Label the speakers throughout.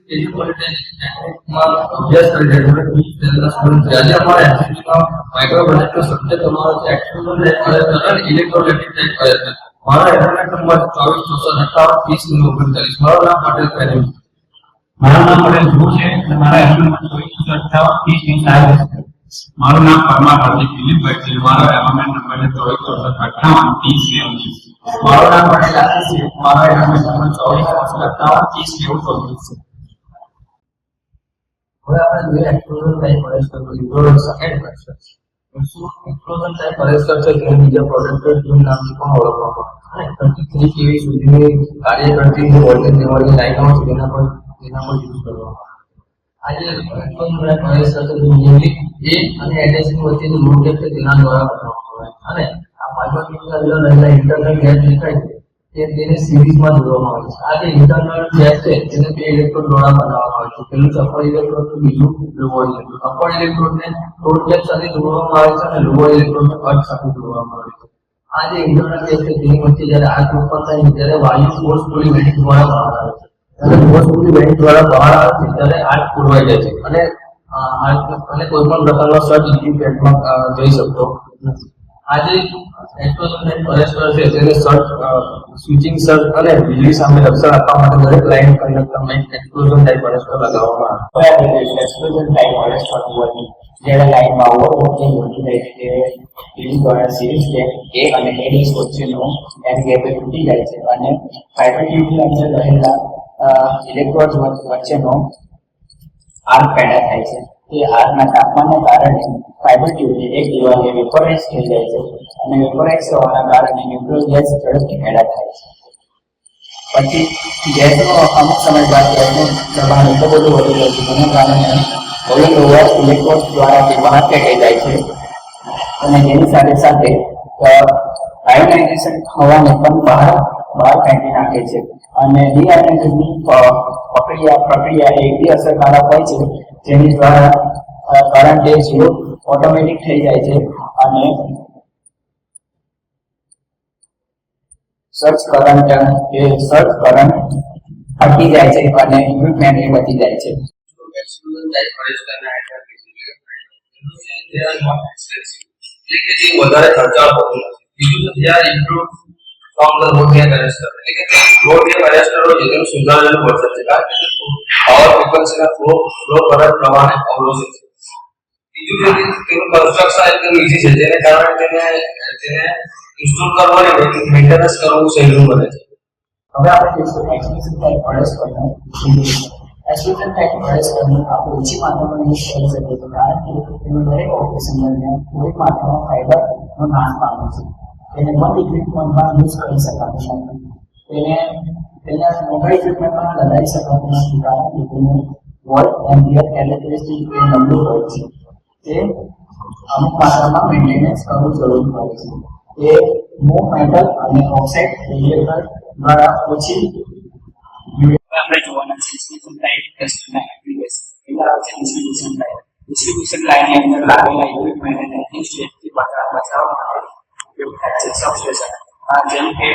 Speaker 1: પોલિટેકનિકમાં અભ્યાસ કરી રહ્યા છે તેના સ્ટુડન્ટ આજે અમારા એનસીસીમાં માઇક્રો પ્રોજેક્ટનો સબ્જેક્ટ અમારો છે એક્સપ્લોઝન ટાઈપ કરે અને ઇલેક્ટ્રોલાઇટિક ટાઈપ કરે છે. મારા ઇન્ટરનેટ નંબર 24 457 30 39. મારું નામ પટેલ પ્રેમ.
Speaker 2: મારું નામ પટેલ ધ્રુવ છે અને મારા એમએન નંબર 24 458 30 40. મારું નામ પરમાર હાર્દિક દિલીપભાઈ છે. મારો એમએન નંબર છે 24 458 30 40.
Speaker 3: મારું નામ પટેલ આશીષ છે. મારો એમએન નંબર 24 458 30 40.
Speaker 1: હવે આપણે જોઈએ explosion type character introduction and correction. Explosion type character છે જેને બીજા પ્રોડક્ટર ટ્યુન નામથી પણ ઓળખવામાં આવે છે. 33 kV સુધીની કાર્ય કરતી વોલ્ટેજ લેવલની લાઈનો છે તેના પર યુઝ કરવામાં આવે. આજે એક્સપ્લોઝન ટાઈપ કરેક્ટર છે મેઇનલી એ અને એડ્રેસની વચ્ચેનું લોડ છે તેના દ્વારા કરવામાં આવે છે. અને આ ફાઇબર કેબલના અંદર રહેલા ઇન્ટરનલ ગેપ દેખાય છે તેને સિરીઝમાં જોડવામાં આવે છે. આ જે ઇન્ટરનલ ગેપ છે તેને બે ઇલેક્ટ્રોડ દ્વારા બનાવવામાં આવે છે. પહેલું અપર ઇલેક્ટ્રોડ તો બીજું લોઅર ઇલેક્ટ્રોડ. અપર ઇલેક્ટ્રોડને લોડ ગેપ સાથે જોડવામાં આવે છે અને લોઅર ઇલેક્ટ્રોડને કટ સાથે જોડવામાં આવે છે. આ જે ઇન્ટરનલ ગેપ છે તેની વચ્ચે જ્યારે આગ ઉત્પન્ન થાય છે ત્યારે વાયુ ફોર્સફુલી વેન્ડિંગ દ્વારા બહાર આવે છે. જ્યારે ફોર્સફુલી વેન્ડિંગ દ્વારા બહાર આવે છે ત્યારે આગ પુરવાઈ જાય છે અને કોઈ પણ પ્રકારનો સર્જ ઇફેક્ટમાં જઈ શકતો નથી. આજે એક્સપ્લોઝન ટાઈપ કરેક્ટર છે તેને સર્જ સ્વિચિંગ સર્જ અને વીજળી સામે રક્ષણ આપવા માટે દરેક લાઇન કંડક્ટરમાં એક્સપ્લોઝન ટાઈપ કરેક્ટર લગાવવામાં આવે છે.
Speaker 3: એક્સપ્લોઝન ટાઈપ કરેક્ટર હોય જ્યારે લાઇનમાં ઓવરવોલ્ટેજ વધી જાય છે વીજળી દ્વારા સિરીઝ ગેપ A અને AD વચ્ચેનો એર ગેપ તૂટી જાય છે અને ફાઇબર ટ્યુબની અંદર રહેલા ઇલેક્ટ્રોડ વચ્ચેનો આર્ક પેદા થાય છે. તે આર્કના તાપમાનને કારણે ફાઇબર ટ્યુબની એક દિવાલ વેપોરાઇઝ થઈ જાય છે અને વેપોરાઇઝ થવાના કારણે ન્યુટ્રલ ગેસ ઝડપથી પેદા થાય છે. પછી ગેસનો અમુક સમય બાદ ગેસનું દબાણ એટલું બધું વધી જાય છે જેના કારણે હવે લોઅર ઇલેક્ટ્રોડ દ્વારા તે બહાર ફેંકાઈ જાય છે અને તેની સાથે સાથે આયોનાઇઝેશન હવાને પણ બહાર ફેંકી નાખે છે. અને ડીઆયોનાઇઝેશનની પ્રક્રિયા એટલી અસરકારક હોય છે જેની દ્વારા કરંટ એ ઝીરો ઓટોમેટિક થઈ જાય છે અને સર્જ કરંટ અટકી જાય છે અને ઇક્વિપમેન્ટ બચી જાય છે.
Speaker 1: એક્સપ્લોઝન ટાઈપ કરેક્ટરના વધારે ખર્ચાળ હોતું નથી. બીજું તો જ્યાં improve from the load gap character એટલે કે લોડ ગેપ કરેક્ટરો છે તેનું સુધારેલું વર્ઝન છે કારણ કે પાવર ફ્રીક્વન્સીના ફ્લો કરંટ પ્રવાહને અવરોધે છે. બીજું કે તેનું કન્સ્ટ્રક્શન એકદમ ઈઝી છે જેને કારણે તેને ઇન્સ્ટોલ કરવાનું મેન્ટેનન્સ કરવું સહેલું બને છે.
Speaker 3: હવે આપણે જોઈશું એક્સપ્લોઝન ટાઈપ કરેક્ટરનો એક્સપ્લોઝન ટાઈપ કરેક્ટરને આપણે ઓછી માત્રામાં યુઝ કરી શકીએ છીએ કારણ કે તેનું દરેક ઓપરેશન દરમિયાન થોડીક માત્રામાં ફાઇબરનો નાશ પામે છે. તેને બંધ ઇક્વિપમેન્ટમાં યુઝ કરી શકાતું નથી. તેને મોબાઈલ ઇક્વિપમેન્ટમાં લગાવી શકાતું નથી કારણ કે તેનું વોલ્ટ એમ્પિયર કેરેક્ટરિસ્ટિક નબળું હોય છે. તે અમુક માત્રામાં મેન્ટેનન્સ કરવું જરૂરી હોય છે. તે મો મેટલ અને ઓક્સાઇડ રેડિએટર દ્વારા ઓછી આપણે જોવાના છે ડિસ્ટ્રીબ્યુશન ટાઈપ કસ્ટમના એપ્લિકેશન. પહેલા આવે છે ડિસ્ટ્રીબ્યુશન લાઇન. ડિસ્ટ્રીબ્યુશન લાઇનની અંદર લાગેલા ઇક્વિપમેન્ટ અને ઇન્સ્ટ્રુમેન્ટથી બચાવવા માટે ઉપયોગ થાય છે સબસ્ટેશન. જેમ કે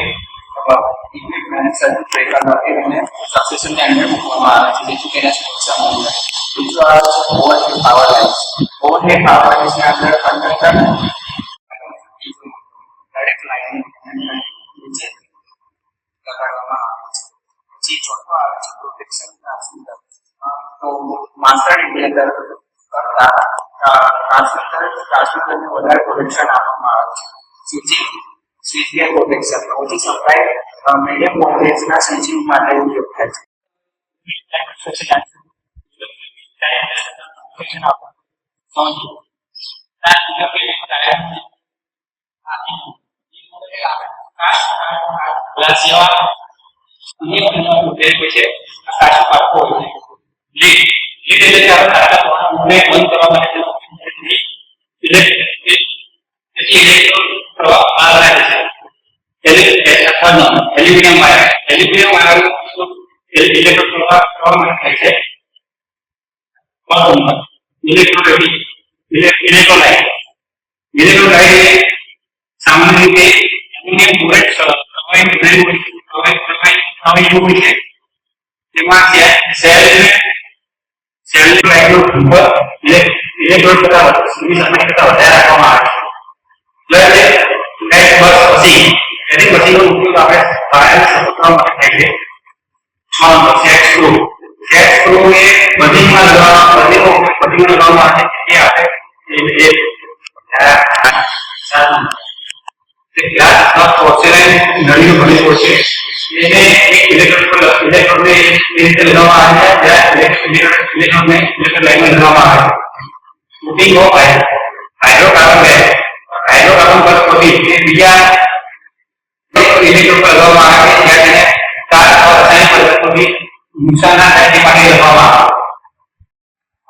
Speaker 3: ઇક્વિપમેન્ટ સર્કિટ બ્રેકર વગેરેને સબસ્ટેશનની અંદર મૂકવામાં આવે છે જેથી તેના સુરક્ષા મળી રહે. બીજું આવે છે overhead power line. Overhead power લાઇનની અંદર કંડક્ટર ડાયરેક્ટ લાઇન નીચે લગાડવામાં આવે છે. પછી ચોથો આવે છે પ્રોટેક્શન ટ્રાન્સમીટર. તો માસ્ટર ઇન્ડિકેટર કરતા ટ્રાન્સમીટરને વધારે પ્રોટેક્શન આપવામાં આવે છે. સ્વિચ ગેર પ્રોટેક્શન ઓછી સપ્લાય મીડિયમ વોલ્ટેજના સ્વિચિંગ માટે ઉપયોગ થાય છે.
Speaker 2: એલ્યુમિનિયમ વાયર ઇલેક્ટ્રોડ પ્રવાહ થાય છે. ઇલેક્ટ્રોલાઇટ સામાન્ય રીતે એલ્યુમિનિયમ ક્લોરાઇડ પ્રવાહી હોય છે. તેમાં સેલ એનું ઇલેક્ટ્રોડ કરતા સીધી સપાટી કરતા વધારે રાખવામાં આવે છે પ્લસ બસ પછી એની પછીનો ઉપયોગ આપણે વાયર સપોર્ટ કરવા માટે થાય છે સેટ સ્ક્રૂ એ બધીમાં લગાવવામાં આવે છે એ આપણે ગ્લાસ પોર્સેલેન નળીઓ બનેલો છે એને ઇલેક્ટ્રોડને એ રીતે લગાવવામાં આવે છે ઇલેક્ટ્રોડને ઇલેક્ટ્રોડ લાઇનમાં લગાવવામાં આવે છે કોટિંગ ઓફ હાઇડ્રોકાર્બન પર કોટિંગ એ બીજા ઇલેક્ટ્રોડ પર લગાવવામાં આવે છે જ્યાં તેને તાર રાસાયણિક પદાર્થોથી નુકસાન ના થાય તે માટે લગાવવામાં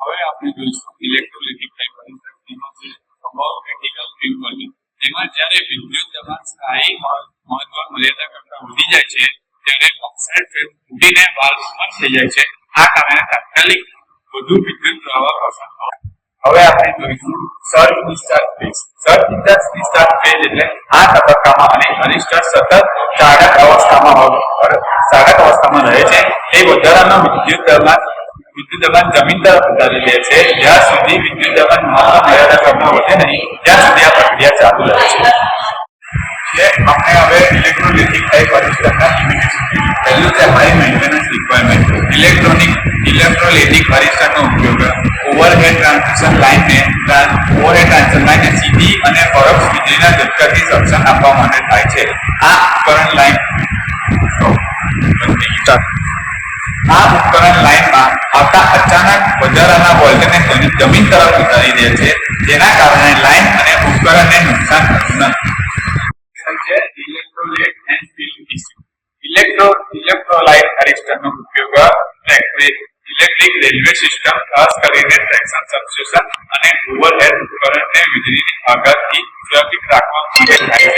Speaker 2: આવે
Speaker 4: હવે આપણે જોઈશું ઇલેક્ટ્રોલિટિક ટાઈપ એમાં છે સંભવ ક્રિટિકલ ફ્રીક્વન્સી જેમાં જ્યારે વિદ્યુત દબાણ સ્થાયી મહત્વ મર્યાદા કરતા વધી જાય છે ત્યારે ઓક્સાઇડ ફિલ્મ તૂટીને વાલ્વ બંધ થઈ જાય છે આ કારણે તાત્કાલિક વધુ વિદ્યુત પ્રવાહ પસાર થાય હવે આપણે જોઈશું સર્જ ડિસ્ચાર્જ ફેઝ એટલે આ તબક્કામાં અને અનિષ્ટ સતત ચાલક અવસ્થામાં રહે છે તે વધારાનો વિદ્યુત દબાણ જમીન તરફ ઉતારી દે છે જ્યાં સુધી વિદ્યુત દબાણ મહત્તમ મર્યાદા કરતા વધે નહીં ત્યાં સુધી આ પ્રક્રિયા ચાલુ રહે છે આપણે હવે ઇલેક્ટ્રોલિટિક ટાઈપ અરિસ્ટરના પહેલું છે હાઈ મેન્ટેનન્સ રિક્વાયરમેન્ટ ઇલેક્ટ્રોલિટિક અરિસ્ટરનો ઉપયોગ ઓવરહેડ ટ્રાન્સમિશન લાઇનને સીધી અને પરોક્ષ વીજળીના ઝટકાથી સંરક્ષણ આપવા માટે થાય છે આ ઉપકરણ લાઇનમાં આવતા અચાનક વધારાના વોલ્ટેજને જમીન તરફ ઉતારી દે છે જેના કારણે લાઇન અને ઉપકરણને નુકસાન થતું નથી ઇલેક્ટ્રોલાઇટ એન્ડ ફિલ્ડ ઇલેક્ટ્રોલાઇટ અરિસ્ટરનો ઉપયોગ ઇલેક્ટ્રિક રેલવે સિસ્ટમ ખાસ કરીને ટ્રેક્શન સબસ્ટેશન અને ઓવરહેડ ઉપકરણને વીજળીની આઘાતથી સુરક્ષિત રાખવા માટે થાય છે